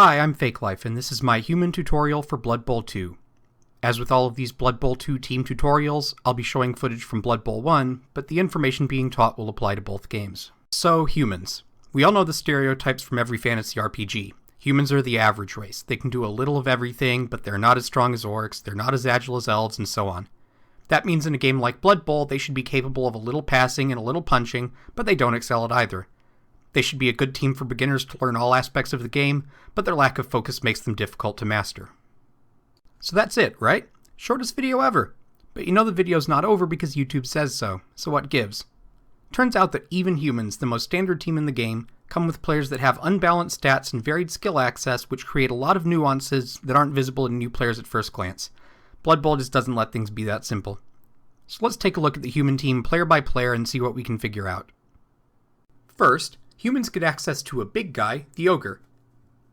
Hi, I'm Fake Life, and this is my human tutorial for Blood Bowl 2. As with all of these Blood Bowl 2 team tutorials, I'll be showing footage from Blood Bowl 1, but the information being taught will apply to both games. So, humans. We all know the stereotypes from every fantasy RPG. Humans are the average race. They can do a little of everything, but they're not as strong as orcs, they're not as agile as elves, and so on. That means in a game like Blood Bowl, they should be capable of a little passing and a little punching, but they don't excel at either. They should be a good team for beginners to learn all aspects of the game, but their lack of focus makes them difficult to master. So that's it, right? Shortest video ever. But you know the video's not over because YouTube says so what gives? Turns out that even humans, the most standard team in the game, come with players that have unbalanced stats and varied skill access, which create a lot of nuances that aren't visible in new players at first glance. Blood Bowl just doesn't let things be that simple. So let's take a look at the human team player by player and see what we can figure out. First, humans get access to a big guy, the Ogre.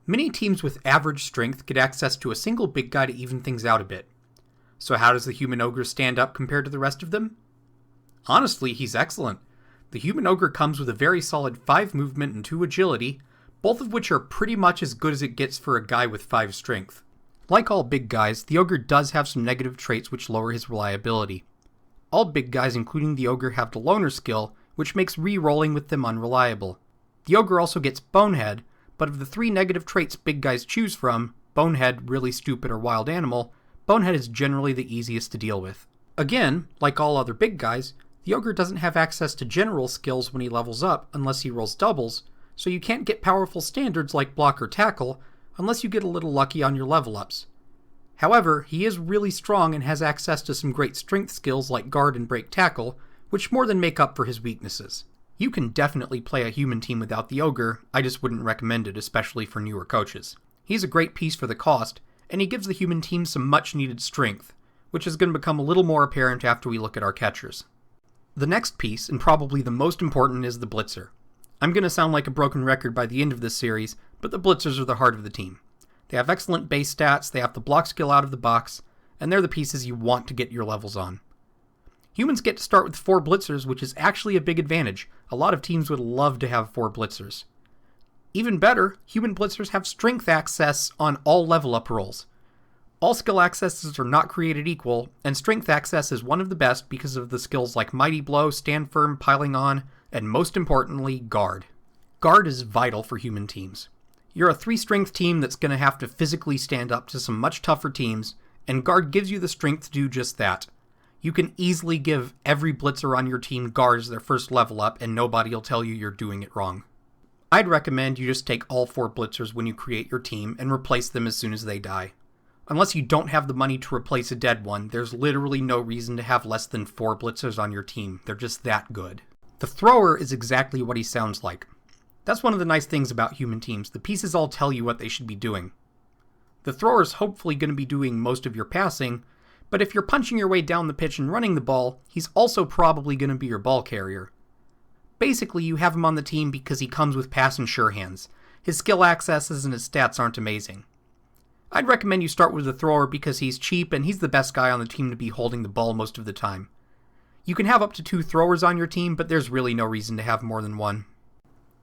Many teams with average strength get access to a single big guy to even things out a bit. So how does the human Ogre stand up compared to the rest of them? Honestly, he's excellent. The human Ogre comes with a very solid 5 movement and 2 agility, both of which are pretty much as good as it gets for a guy with 5 strength. Like all big guys, the Ogre does have some negative traits which lower his reliability. All big guys, including the Ogre, have the loner skill, which makes re-rolling with them unreliable. The Ogre also gets Bonehead, but of the 3 negative traits big guys choose from, Bonehead, Really Stupid, or Wild Animal, Bonehead is generally the easiest to deal with. Again, like all other big guys, the Ogre doesn't have access to general skills when he levels up unless he rolls doubles, so you can't get powerful standards like Block or Tackle unless you get a little lucky on your level ups. However, he is really strong and has access to some great strength skills like Guard and Break Tackle, which more than make up for his weaknesses. You can definitely play a human team without the Ogre, I just wouldn't recommend it, especially for newer coaches. He's a great piece for the cost, and he gives the human team some much needed strength, which is going to become a little more apparent after we look at our catchers. The next piece, and probably the most important, is the Blitzer. I'm going to sound like a broken record by the end of this series, but the Blitzers are the heart of the team. They have excellent base stats, they have the block skill out of the box, and they're the pieces you want to get your levels on. Humans get to start with 4 Blitzers, which is actually a big advantage. A lot of teams would love to have 4 Blitzers. Even better, human Blitzers have strength access on all level up rolls. All skill accesses are not created equal, and strength access is one of the best because of the skills like Mighty Blow, Stand Firm, Piling On, and most importantly, Guard. Guard is vital for human teams. You're a 3-strength team that's going to have to physically stand up to some much tougher teams, and Guard gives you the strength to do just that. You can easily give every Blitzer on your team Guard as their first level up, and nobody will tell you you're doing it wrong. I'd recommend you just take all 4 Blitzers when you create your team and replace them as soon as they die. Unless you don't have the money to replace a dead one, there's literally no reason to have less than 4 Blitzers on your team. They're just that good. The thrower is exactly what he sounds like. That's one of the nice things about human teams. The pieces all tell you what they should be doing. The thrower's hopefully going to be doing most of your passing, but if you're punching your way down the pitch and running the ball, he's also probably going to be your ball carrier. Basically, you have him on the team because he comes with pass and sure hands. His skill accesses and his stats aren't amazing. I'd recommend you start with the thrower because he's cheap and he's the best guy on the team to be holding the ball most of the time. You can have up to 2 throwers on your team, but there's really no reason to have more than 1.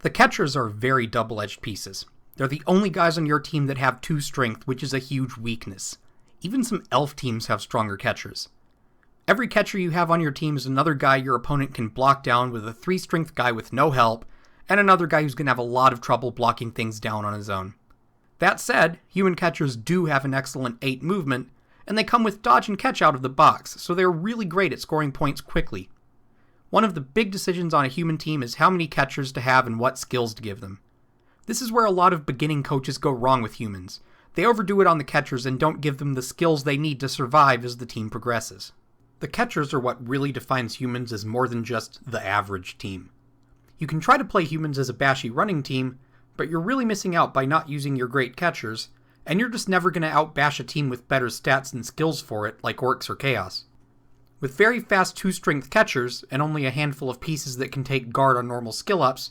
The catchers are very double-edged pieces. They're the only guys on your team that have 2 strength, which is a huge weakness. Even some elf teams have stronger catchers. Every catcher you have on your team is another guy your opponent can block down with a 3-strength guy with no help, and another guy who's going to have a lot of trouble blocking things down on his own. That said, human catchers do have an excellent 8 movement, and they come with dodge and catch out of the box, so they're really great at scoring points quickly. One of the big decisions on a human team is how many catchers to have and what skills to give them. This is where a lot of beginning coaches go wrong with humans. They overdo it on the catchers and don't give them the skills they need to survive as the team progresses. The catchers are what really defines humans as more than just the average team. You can try to play humans as a bashy running team, but you're really missing out by not using your great catchers, and you're just never going to outbash a team with better stats and skills for it, like Orcs or Chaos. With very fast 2-strength catchers, and only a handful of pieces that can take Guard on normal skill ups,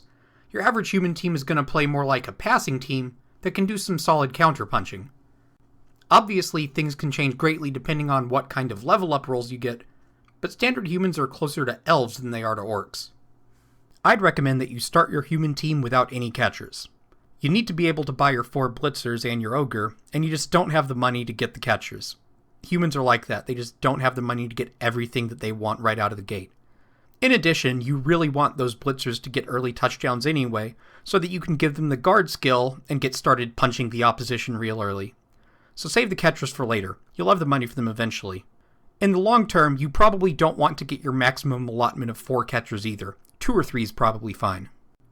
your average human team is going to play more like a passing team that can do some solid counter-punching. Obviously, things can change greatly depending on what kind of level up rolls you get, but standard humans are closer to elves than they are to orcs. I'd recommend that you start your human team without any catchers. You need to be able to buy your 4 Blitzers and your Ogre, and you just don't have the money to get the catchers. Humans are like that, they just don't have the money to get everything that they want right out of the gate. In addition, you really want those Blitzers to get early touchdowns anyway, so that you can give them the guard skill and get started punching the opposition real early. So save the catchers for later, you'll have the money for them eventually. In the long term, you probably don't want to get your maximum allotment of 4 catchers either. 2 or 3 is probably fine.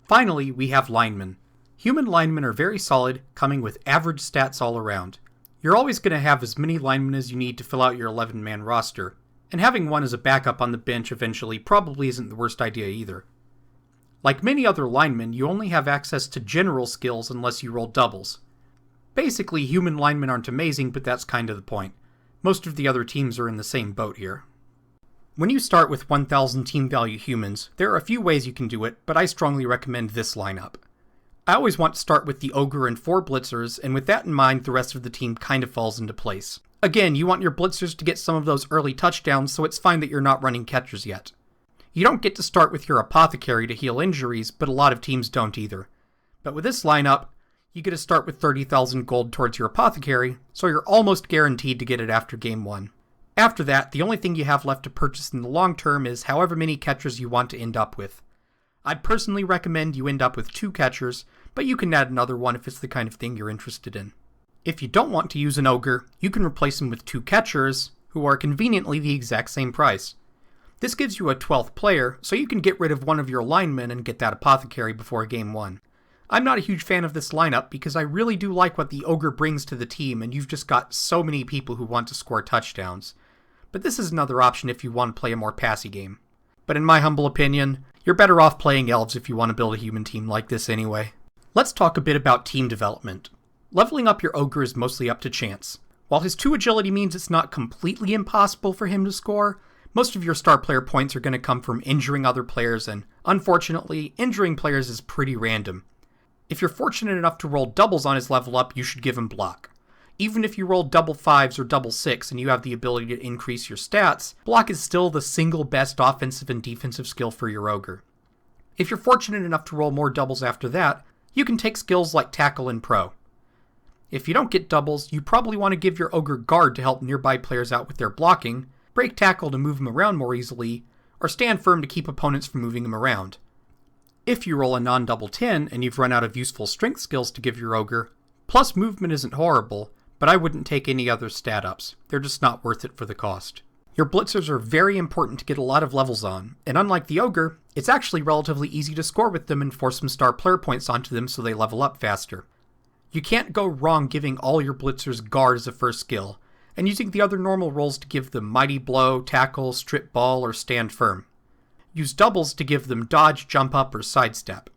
Finally, we have Linemen. Human linemen are very solid, coming with average stats all around. You're always going to have as many linemen as you need to fill out your 11-man roster, and having one as a backup on the bench eventually probably isn't the worst idea either. Like many other linemen, you only have access to general skills unless you roll doubles. Basically, human linemen aren't amazing, but that's kind of the point. Most of the other teams are in the same boat here. When you start with 1000 team value humans, there are a few ways you can do it, but I strongly recommend this lineup. I always want to start with the Ogre and 4 Blitzers, and with that in mind, the rest of the team kind of falls into place. Again, you want your Blitzers to get some of those early touchdowns, so it's fine that you're not running catchers yet. You don't get to start with your Apothecary to heal injuries, but a lot of teams don't either. But with this lineup, you get to start with 30,000 gold towards your Apothecary, so you're almost guaranteed to get it after game 1. After that, the only thing you have left to purchase in the long term is however many catchers you want to end up with. I'd personally recommend you end up with 2 catchers, but you can add another one if it's the kind of thing you're interested in. If you don't want to use an Ogre, you can replace him with 2 catchers, who are conveniently the exact same price. This gives you a 12th player, so you can get rid of one of your linemen and get that Apothecary before game 1. I'm not a huge fan of this lineup because I really do like what the Ogre brings to the team, and you've just got so many people who want to score touchdowns. But this is another option if you want to play a more passy game. But in my humble opinion, you're better off playing elves if you want to build a human team like this anyway. Let's talk a bit about team development. Leveling up your Ogre is mostly up to chance. While his 2 agility means it's not completely impossible for him to score, most of your star player points are going to come from injuring other players, and unfortunately, injuring players is pretty random. If you're fortunate enough to roll doubles on his level up, you should give him block. Even if you roll double 5s or double 6 and you have the ability to increase your stats, block is still the single best offensive and defensive skill for your Ogre. If you're fortunate enough to roll more doubles after that, you can take skills like tackle and pro. If you don't get doubles, you probably want to give your Ogre guard to help nearby players out with their blocking, break tackle to move him around more easily, or stand firm to keep opponents from moving him around. If you roll a non-double 10 and you've run out of useful strength skills to give your Ogre, plus movement isn't horrible, but I wouldn't take any other stat ups. They're just not worth it for the cost. Your Blitzers are very important to get a lot of levels on, and unlike the Ogre, it's actually relatively easy to score with them and force some star player points onto them so they level up faster. You can't go wrong giving all your Blitzers guard as a first skill, and using the other normal rolls to give them Mighty Blow, Tackle, Strip Ball, or Stand Firm. Use doubles to give them Dodge, Jump Up, or Sidestep.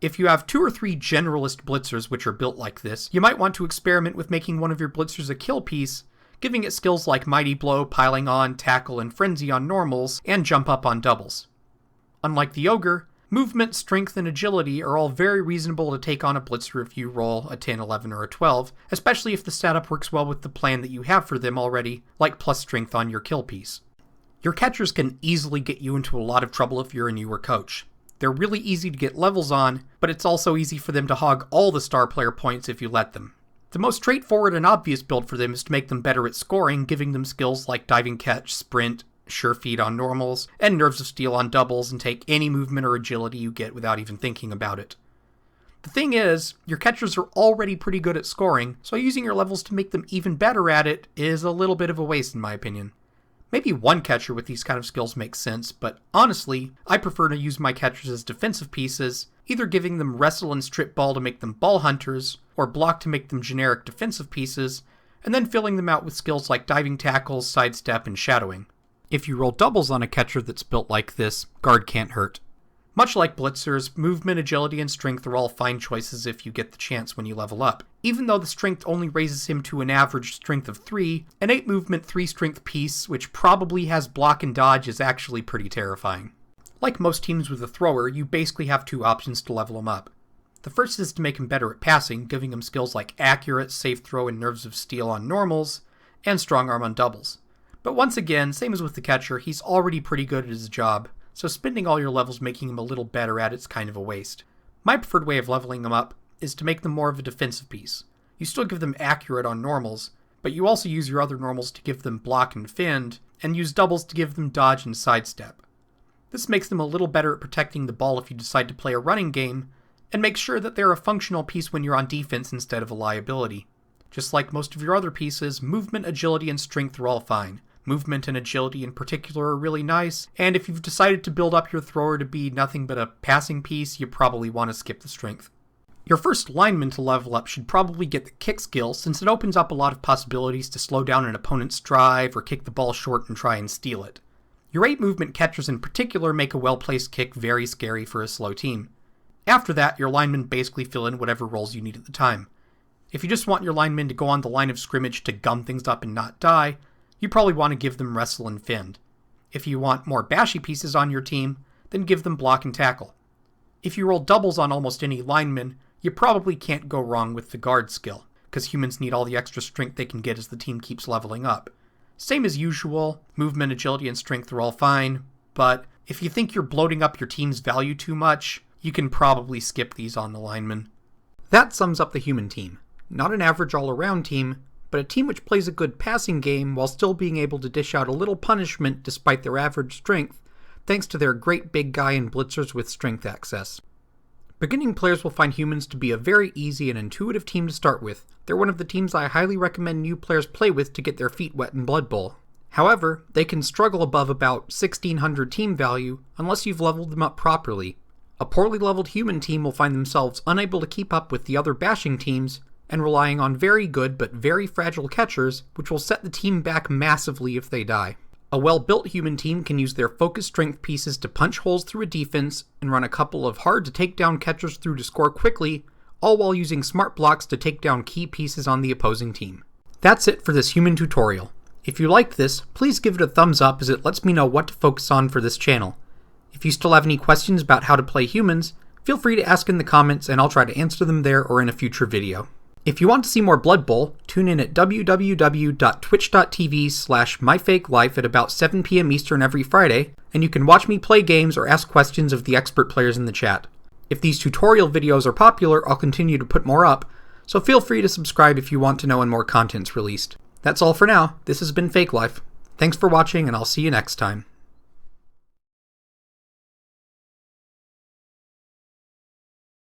If you have 2 or 3 generalist Blitzers which are built like this, you might want to experiment with making one of your Blitzers a kill piece, giving it skills like Mighty Blow, Piling On, Tackle, and Frenzy on normals, and Jump Up on doubles. Unlike the Ogre, movement, strength, and agility are all very reasonable to take on a Blitzer if you roll a 10, 11, or a 12, especially if the setup works well with the plan that you have for them already, like plus strength on your kill piece. Your catchers can easily get you into a lot of trouble if you're a newer coach. They're really easy to get levels on, but it's also easy for them to hog all the star player points if you let them. The most straightforward and obvious build for them is to make them better at scoring, giving them skills like diving catch, sprint, sure feet on normals, and nerves of steel on doubles, and take any movement or agility you get without even thinking about it. The thing is, your catchers are already pretty good at scoring, so using your levels to make them even better at it is a little bit of a waste in my opinion. Maybe one catcher with these kind of skills makes sense, but honestly, I prefer to use my catchers as defensive pieces, either giving them wrestle and strip ball to make them ball hunters, or block to make them generic defensive pieces, and then filling them out with skills like diving tackles, sidestep, and shadowing. If you roll doubles on a catcher that's built like this, guard can't hurt. Much like Blitzers, movement, agility, and strength are all fine choices if you get the chance when you level up. Even though the strength only raises him to an average strength of 3, an 8 movement 3 strength piece, which probably has block and dodge, is actually pretty terrifying. Like most teams with a thrower, you basically have 2 options to level him up. The first is to make him better at passing, giving him skills like accurate, safe throw, and nerves of steel on normals, and strong arm on doubles. But once again, same as with the catcher, he's already pretty good at his job, so spending all your levels making him a little better at it's kind of a waste. My preferred way of leveling him up is to make them more of a defensive piece. You still give them accurate on normals, but you also use your other normals to give them block and fend, and use doubles to give them dodge and sidestep. This makes them a little better at protecting the ball if you decide to play a running game, and makes sure that they're a functional piece when you're on defense instead of a liability. Just like most of your other pieces, movement, agility, and strength are all fine. Movement and agility in particular are really nice, and if you've decided to build up your thrower to be nothing but a passing piece, you probably want to skip the strength. Your first lineman to level up should probably get the kick skill, since it opens up a lot of possibilities to slow down an opponent's drive or kick the ball short and try and steal it. Your 8 movement catchers in particular make a well-placed kick very scary for a slow team. After that, your linemen basically fill in whatever roles you need at the time. If you just want your linemen to go on the line of scrimmage to gum things up and not die, you probably want to give them wrestle and fend. If you want more bashy pieces on your team, then give them block and tackle. If you roll doubles on almost any lineman, you probably can't go wrong with the guard skill, because humans need all the extra strength they can get as the team keeps leveling up. Same as usual, movement, agility, and strength are all fine, but if you think you're bloating up your team's value too much, you can probably skip these on the linemen. That sums up the human team. Not an average all-around team, but a team which plays a good passing game while still being able to dish out a little punishment despite their average strength, thanks to their great big guy and blitzers with strength access. Beginning players will find humans to be a very easy and intuitive team to start with. They're one of the teams I highly recommend new players play with to get their feet wet in Blood Bowl. However, they can struggle above about 1600 team value unless you've leveled them up properly. A poorly leveled human team will find themselves unable to keep up with the other bashing teams and relying on very good but very fragile catchers, which will set the team back massively if they die. A well-built human team can use their focus strength pieces to punch holes through a defense and run a couple of hard-to-take-down catchers through to score quickly, all while using smart blocks to take down key pieces on the opposing team. That's it for this human tutorial. If you liked this, please give it a thumbs up as it lets me know what to focus on for this channel. If you still have any questions about how to play humans, feel free to ask in the comments and I'll try to answer them there or in a future video. If you want to see more Blood Bowl, tune in at www.twitch.tv/myfakelife at about 7 p.m. Eastern every Friday, and you can watch me play games or ask questions of the expert players in the chat. If these tutorial videos are popular, I'll continue to put more up, so feel free to subscribe if you want to know when more content's released. That's all for now. This has been Fake Life. Thanks for watching, and I'll see you next time.